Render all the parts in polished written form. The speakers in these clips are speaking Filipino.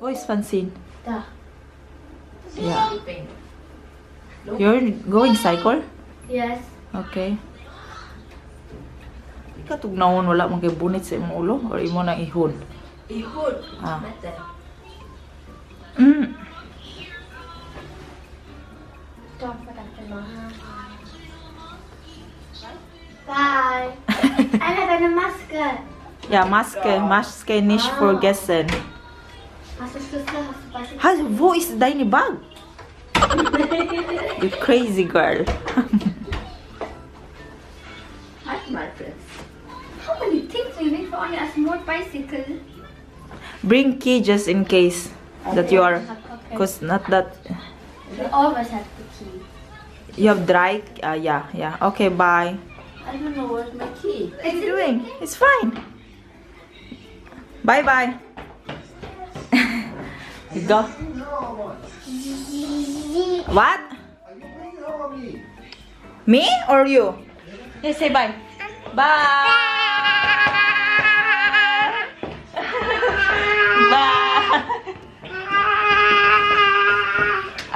Voice Francene. Da. Yeah. You're going cycle? Yes. Okay. Ika tugnawon wala man kay bunit sa imong ulo or imo nang ihon? Ihod. Ah. Better. Stop for that tomorrow. Bye. I have a maske. Ja, Maske nicht vergessen. Hast du Schlüssel? Hast du Ha, wo ist deine Bag? You crazy girl. How many things do you need for only a small bicycle? Bring key just in case that you are, Okay. because not that We always have the key. you have dry. Yeah. Okay, bye. I don't know where's my key. What are you doing? It's fine. Bye. You go. What? Me or you? Yes, say bye. Bye. Bye.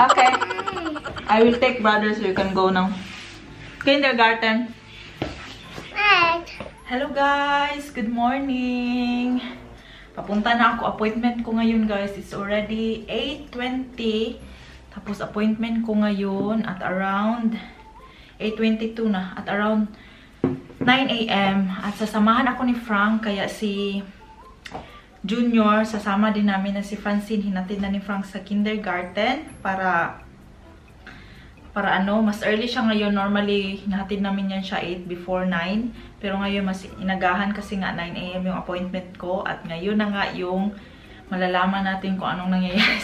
Okay. I will take brother so you can go now. Kindergarten. Hello guys! Good morning! Papunta na ako. Appointment ko ngayon guys. It's already 8:20. Tapos appointment ko ngayon at around 8:22 na. At around 9 AM. At sasamahan ako ni Frank. Kaya si Junior, sasama din namin na si Francene. Hinatid na ni Frank sa kindergarten para mas early siya ngayon. Normally, hinahatid namin yan siya 8 before 9. Pero ngayon, mas inagahan kasi nga 9 AM yung appointment ko. At ngayon na nga yung malalaman natin kung anong nangyayari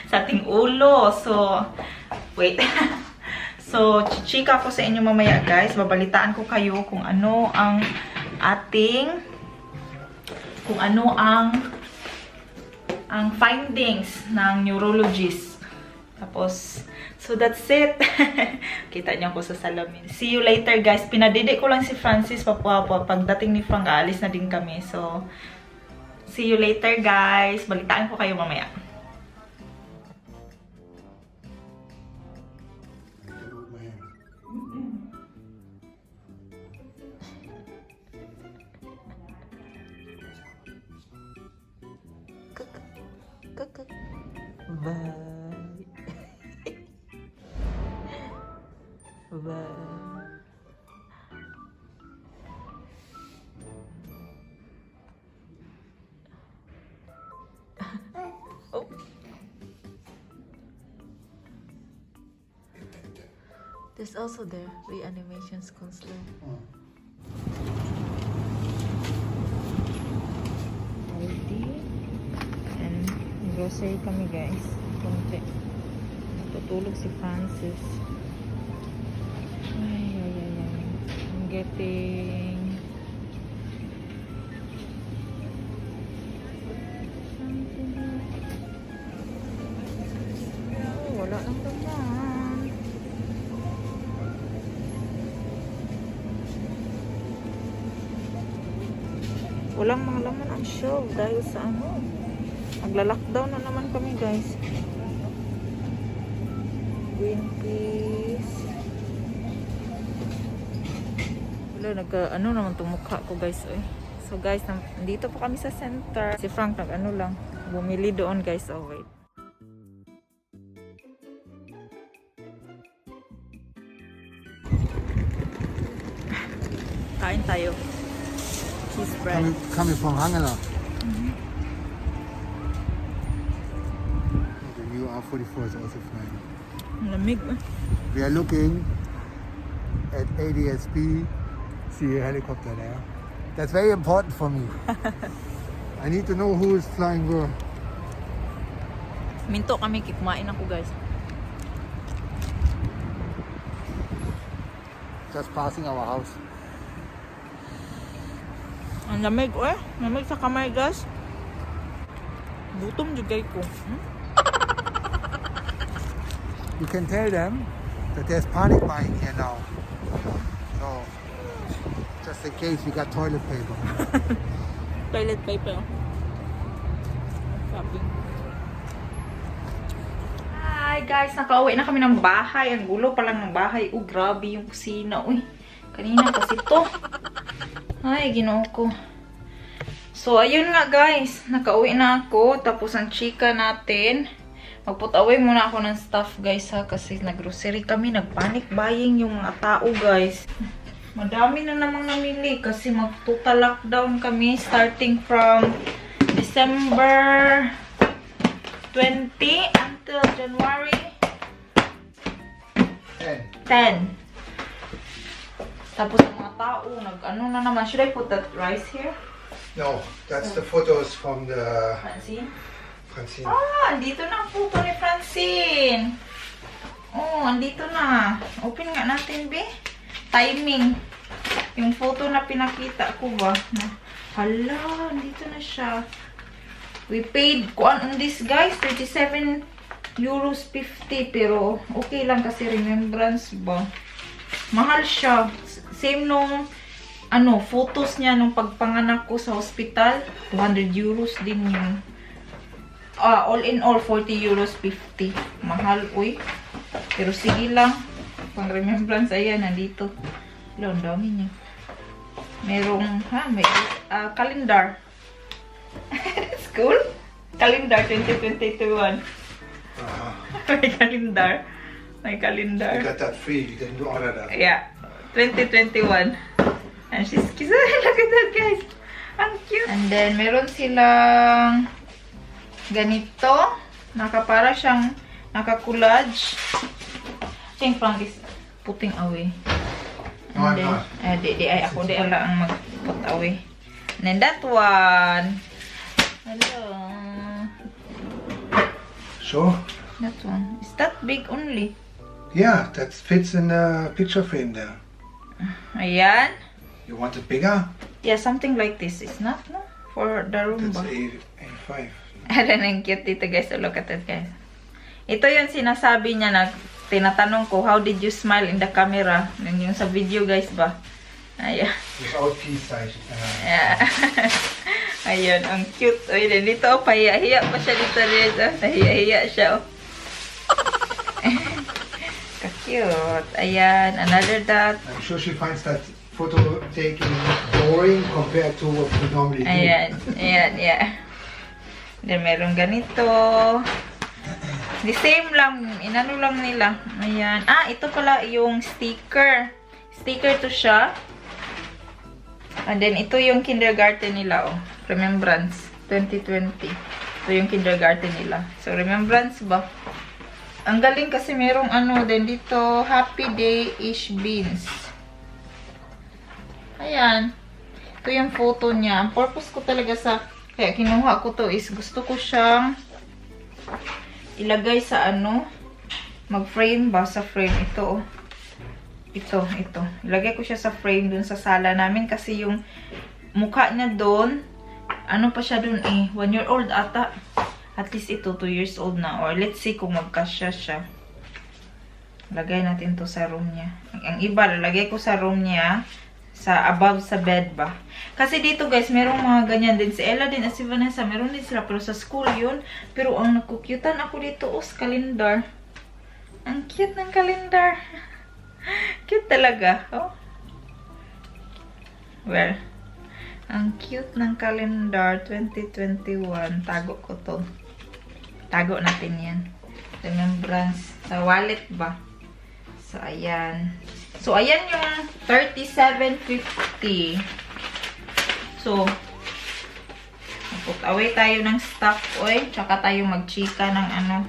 sa ating ulo. So, wait. So, chichika ko sa inyo mamaya guys. Babalitaan ko kayo kung ano ang findings ng neurologist. Tapos, so that's it. Kita niyo ako sa salamin. See you later guys. Pinadidi ko lang si Francis. Pagdating ni Frank, aalis na din kami. So, see you later guys. Balitaan ko kayo mamaya. Bye. Bye. Oh. There's also the reanimation counselor. Healthy. And grocery kami guys. Konti. Tutulog si Francis. I'm getting wala nang laman. Walang mga laman ang shelf dahil sa ano. Magla-lockdown na naman kami guys. Green peas. Wala, ano naman itong mukha ko guys. So guys, nandito po kami sa center. Si Frank ano lang, bumili doon guys. Oh wait. Kain tayo. Cheese bread. Coming from Hangala. The new R44 is also flying. Lamig. We are looking at ADSB. See a helicopter there. That's very important for me. I need to know who is flying where. Minto kami, kumain ako guys. Just passing our house. Ang lamig lamig sa kamay guys. Gutom jugay ko. You can tell them that there's panic buying here now. So, just in case we got toilet paper. Toilet paper. Shopping. Hi guys, nakauwi na kami ng bahay. Ang gulo pa lang ng bahay. Oh, grabe yung kusina. Uy, kanina kasi to. Ay, ginoo ko. So, ayun nga guys. Nakauwi na ako. Tapos ang chika natin. Mag-put away muna ako ng stuff guys ha. Kasi nag-grocery kami. Nag-panic buying yung mga tao guys. Madami na namang namili. Kasi mag-total lockdown kami. Starting from December 20 until January 10. Tapos ang mga tao, nag-ano na naman. Should I put that rice here? No, that's the photos from the Francene? Francene. Ah, andito na ang photo ni Francene. Oh, andito na. Open nga natin, be. Timing. Yung photo na pinakita ko ba? Hala, andito na siya. We paid, kuan on this guys, 37 euros 50. Pero okay lang kasi remembrance ba. Mahal siya. Same nung photos niya nung pagpanganak ko sa hospital. 200 euros din yun. All in all, 40 euros 50. Mahal, uy. Pero sige lang. Pang remembrance, ayan, nandito. Hello, ang dami niya. Merong, may calendar. School? Calendar 2021. May calendar. May calendar. You got that free, you didn't order that. Yeah. 2021. And she's cute. Look at that, guys. Ang cute. And then, meron silang ganito. Para siyang naka-collage. I think Frank is putting away. No, I'm not. Ako lang ang mag-put away. And then that one. Hello. Sure? That one. Is that big only? Yeah, that fits in the picture frame there. Ayan. You want it bigger? Yeah, something like this. It's not, no? For the room That's ba? A5. Alam, ang cute dito guys. So, look at it guys. Ito yung sinasabi niya na tinatanong ko, how did you smile in the camera? Yung sa video guys ba? Ayan. Without peace sign. Yeah. Ayun, ang cute. Ayun, dito, pahiya-hiya pa siya dito. Nahiya-hiya siya, oh. Ka-cute. Ayan, another dot. I'm sure she finds that photo taking boring compared to what we normally do. Ayan, yeah. Then, meron ganito. The same lang, inano lang nila. Ayan. Ito pala yung sticker. Sticker to siya. And then, ito yung kindergarten nila, oh. Remembrance, 2020. Ito yung kindergarten nila. So, remembrance ba? Ang galing kasi merong then dito, Happy Day-ish beans. Ayan. Ito yung photo niya. Ang purpose ko talaga kaya kinuha ko to is gusto ko siyang ilagay sa mag-frame ba sa frame. Ito, oh. Ito. Ilagay ko siya sa frame dun sa sala namin kasi yung mukha niya dun, pa siya dun 1 year old ata. At least ito, 2 years old na. Or let's see kung magkasya siya. Lagay natin to sa room niya. Ang iba, lalagay ko sa room niya above sa bed ba. Kasi dito guys, merong mga ganyan din. Si Ella din at si Vanessa, meron din sila. Pero sa school yun. Pero ang nakukyutan ako dito, sa kalendar. Ang cute ng kalendar. Cute talaga. Oh. Well, ang cute ng calendar 2021. Tago ko to. Tago natin yan. Remembrance. Sa wallet ba? So, ayan. So, ayan yung 37.50. So, put away tayo ng stock. Oy, tsaka tayo magchika ng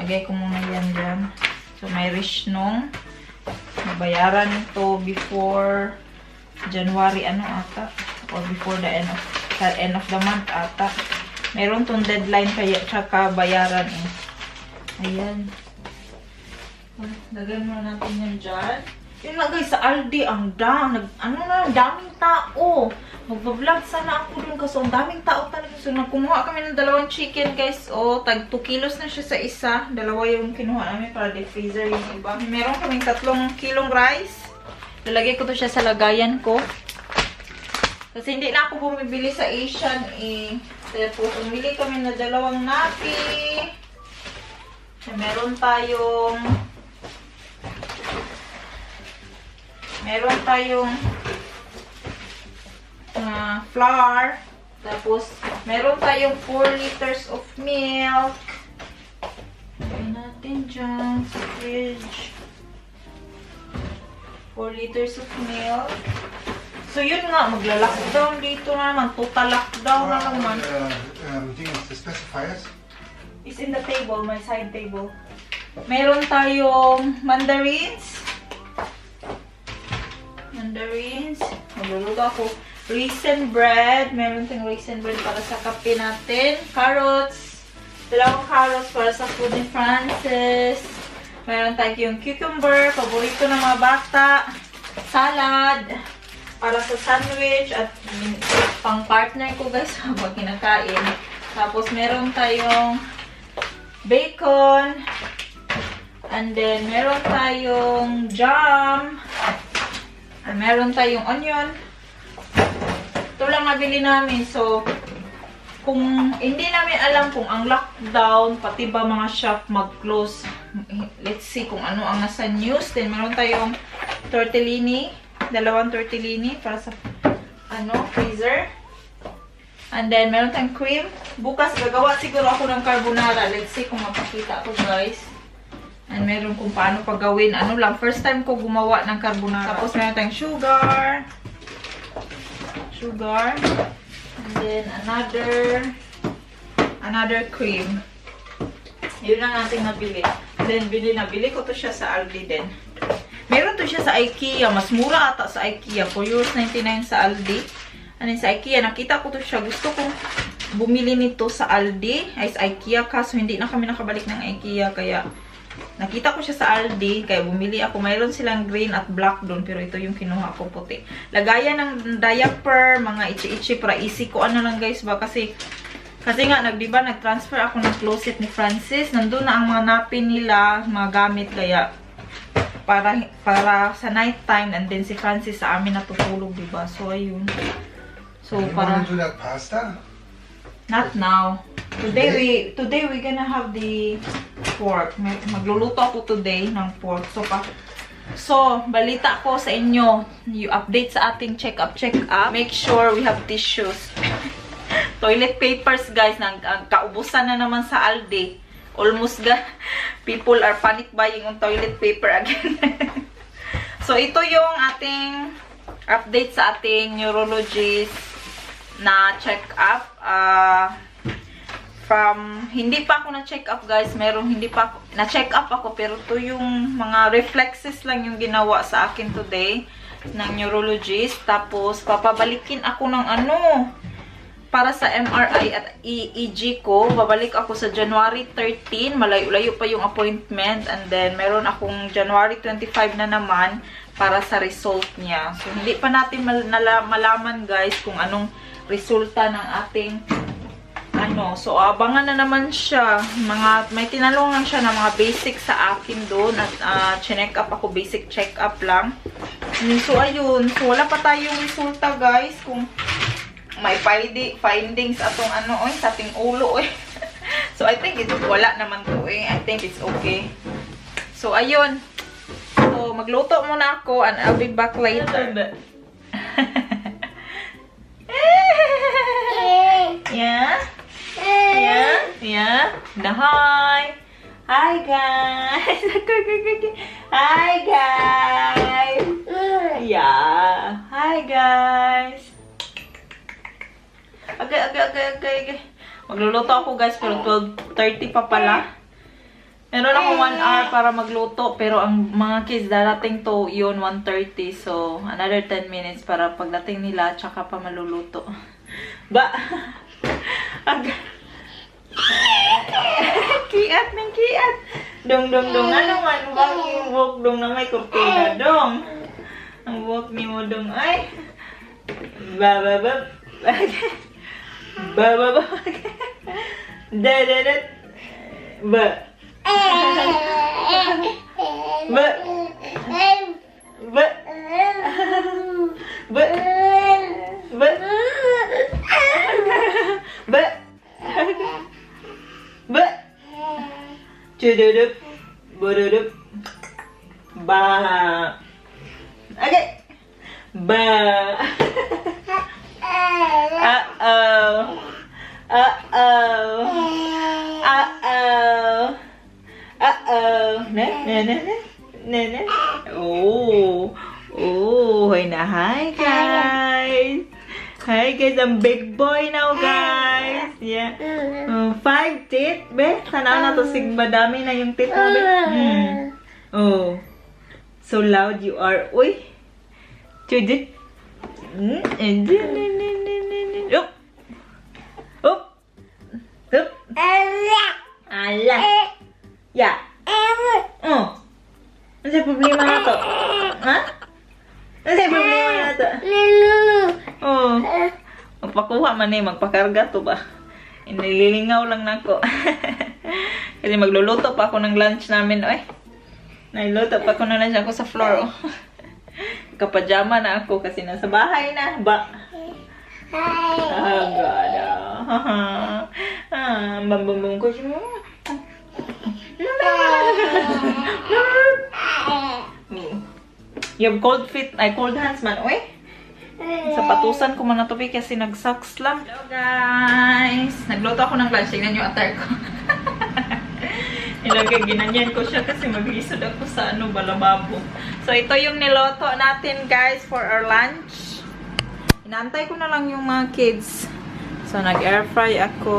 lagay ko muna yan dyan. So, may rishnong. Nabayaran ito before January ata or before the end of the month ata. Meron tong deadline kaya tsaka bayaran Ayan. Lagyan muna natin yan dyan. Yun lang guys, sa Aldi ang daming tao. Magbablog sana ako dun kasi ang daming tao talaga. So kumuha kami ng 2 chicken guys. Tag 2 kilos na siya sa isa. 2 yung kinuha namin para deep freezer yung iba. Meron kaming 3 kilong rice. Lalagay ko to siya sa lagayan ko. Kasi hindi na ako bumibili sa Asian Tapos umili kami na 2 napi. Meron tayong flour. Tapos, meron tayong 4 liters of milk. Lagyan natin dyan sa fridge. 4 liters of milk. So, yun nga, magla-lockdown dito na naman. Total lockdown na naman. The specifiers? It's in the table, my side table. Meron tayong mandarins. Magluluto ako. Raisin bread. Meron tayong raisin bread para sa kape natin. Carrots. 2 carrots para sa food ni Frances. Meron tayong cucumber. Paborito ng mga bata. Salad. Para sa sandwich. At pang partner ko guys habang kinakain. Tapos meron tayong bacon. And then meron tayong jam. And meron tayong onion. Ito lang nabili namin. So, kung hindi namin alam kung ang lockdown, pati ba mga shop mag-close. Let's see kung ano ang nasa news. Then, meron tayong tortellini. 2 tortellini para sa freezer. And then, meron tayong cream. Bukas, gagawa siguro ako ng carbonara. Let's see kung mapakita ko, guys. And meron kung paano pagawin. First time ko gumawa ng carbonara. Tapos, meron tayong sugar. And then, another cream. Yun lang natin nabili. And then, nabili ko to siya sa Aldi din. Meron to siya sa IKEA. Mas mura ata sa IKEA. €4.99 sa Aldi. And then, sa IKEA, nakita ko to siya. Gusto kong bumili nito sa Aldi. Ay, sa IKEA. Kaso, hindi na kami nakabalik ng IKEA. Kaya, nakita ko siya sa Aldi, kaya bumili ako. Mayroon silang green at black doon, pero ito yung kinuha ko puti. Lagayan ng diaper, mga ichi-ichi, para easy ko. Lang guys ba? Kasi nga, nag-transfer ako ng closet ni Francis. Nandun na ang mga napin nila, mga gamit, kaya para sa night time, and then si Francis sa amin natutulog, diba? So, ayun. So, para... Do that pasta? Not now. Today we gonna have the pork. Magluluto ako today ng pork. So balita ko sa inyo, you update sa ating check-up. Make sure we have tissues. Toilet papers, guys. Kaubusan na naman sa Aldi. Almost people are panic buying on toilet paper again. So ito yung ating update sa ating neurologist na check-up. Hindi pa ako na-check-up, guys. Hindi pa ako na-check-up ako, pero to yung mga reflexes lang yung ginawa sa akin today ng neurologist. Tapos, papabalikin ako ng para sa MRI at EEG ko. Babalik ako sa January 13. Malayo-layo pa yung appointment. And then, meron akong January 25 na naman para sa result niya. So, hindi pa natin malaman, guys, kung anong resulta ng ating so abangan na naman siya. May tinanong lang siya ng mga basic sa akin doon at check up ako, basic check up lang. So ayun, so wala pa tayong resulta, guys, kung may findings atong sa ating ulo So I think wala naman to I think it's okay. So ayun. So magluto muna ako and I'll be back later. Yeah? Yeah? Hi! Hi, guys! Hi, guys! Yeah! Hi, guys! Okay. Magluluto ako, guys, pero 12:30 pa pala. Meron ako 1 hour para magluto, pero ang mga kids darating to yun 1:30. So, another 10 minutes para pagdating nila, tsaka pa maluluto. Kiat. Dong. Ano man ba yung walk dong na may kurtina, dong? Ang walk ni mo, dong, ay. Ba. Chududup. Bududup. Ba. Okay. Ba. Uh-oh. Uh-oh. Uh-oh. Uh-oh. Na. Oh. Oh, hi guys. Hi guys, I'm big boy now guys. Yeah. 5 teeth, be. Tanaw na to sigma dami na yung teeth mo, be. Oh. So loud you are. Uy. Chudit. Up. Up. Up. Ala. Ya. Oh. Ano sa problema na to? Ha? Ano sa problema na to? Oh. Magpakuha man eh. Magpakarga to ba? Nililingaw lang na ako. Kasi magluluto pa ako ng lunch namin. Oy. Nagluluto pa ako ng lunch ako sa floor. Oh. Kapajama na ako kasi nasa bahay na. Ba? Oh, God. Bambambam ko siya. You have cold feet, cold hands man. Uy, sapatusan ko man na to kasi nag-socks lang. Hello guys! Nagluto ako ng lunch. Tingnan yung attire ko. Ilagay, ginanyan ko siya kasi mag-isod ako sa balababo. So ito yung niloto natin guys for our lunch. Inaantay ko na lang yung mga kids. So nag-air fry ako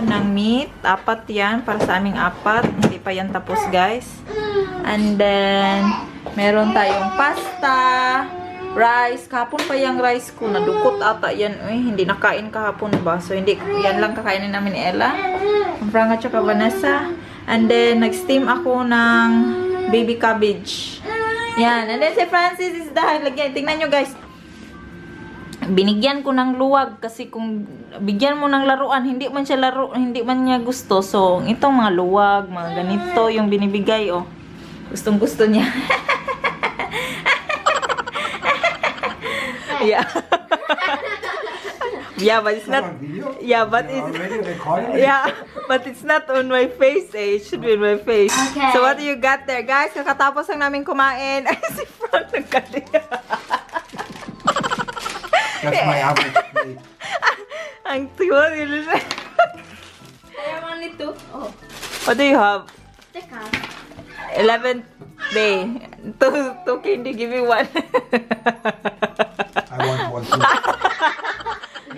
ng meat. 4 yan para sa aming 4. Hindi pa yan tapos guys. And then meron tayong pasta, rice. Kahapon pa yung rice ko. Nadukot ata yan. Uy, hindi nakain kahapon ba? So, hindi, yan lang kakainin namin ni Ella. Ang Frau at saka Vanessa. And then, nag-steam ako ng baby cabbage. Yan. And then, si Francis is dahil. Tingnan nyo guys. Binigyan ko ng luwag kasi kung bigyan mo ng laruan, hindi man siya hindi man niya gusto. So, itong mga luwag, mga ganito yung binibigay, oh. Gustong-gusto niya. Yeah. Yeah, but it's not. Yeah, but it's. Yeah, but it's not on my face. Eh, it should be on my face. Okay. So what do you got there, guys? Kakatapos lang namin kumain. Ay, si Frau nagkaliya. That's my average plate. Ang tiwa nila. I want it too. Oh, What do you have? sticker. 11th day. Two candy, give me one. I want one too.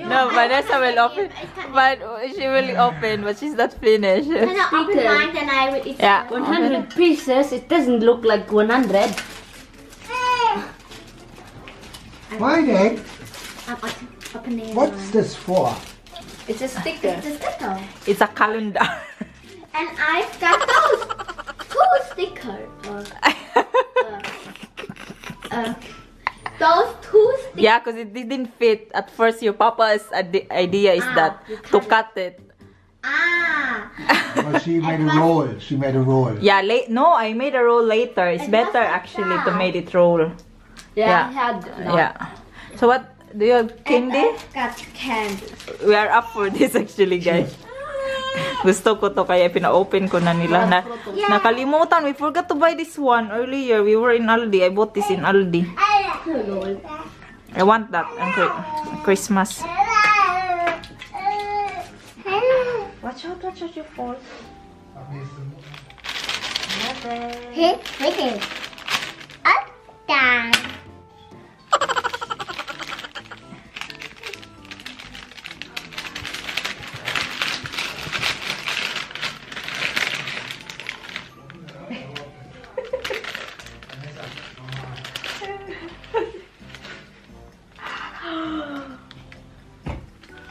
No, Vanessa will open. But she will open, but she's not finished. Can I open mine and I will eat? Yeah. 100 pieces, it doesn't look like 100. Why, Dad? I'm opening What's this for? It's a sticker. It's a sticker. It's a calendar. And I've got those 2 stickers. Those 2 stickers. Yeah, because it didn't fit. At first, your papa's idea is that you to cut cut it. Ah. Well, she made a roll. She made a roll. Yeah, no, I made a roll later. It's It better wasn't actually to that. make it roll. Yeah, Yeah. I had no. Yeah. So what do you have, And candy? I've got candy. We are up for this actually, guys. Gusto ko to kaya pina-open ko na nila. Nakalimutan, we forgot to buy this one earlier. We were in Aldi. I bought this in Aldi. I want that on Christmas. Watch out, you fall. Hit it. Up, down.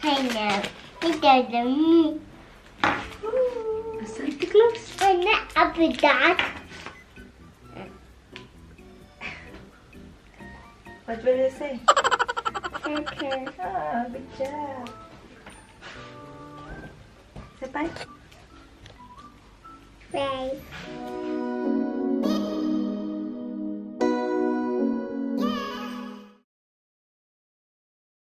Hey now, he doesn't. Santa Claus. And up with that. What will you say? Okay. Ah, good job. Say bye. Bye.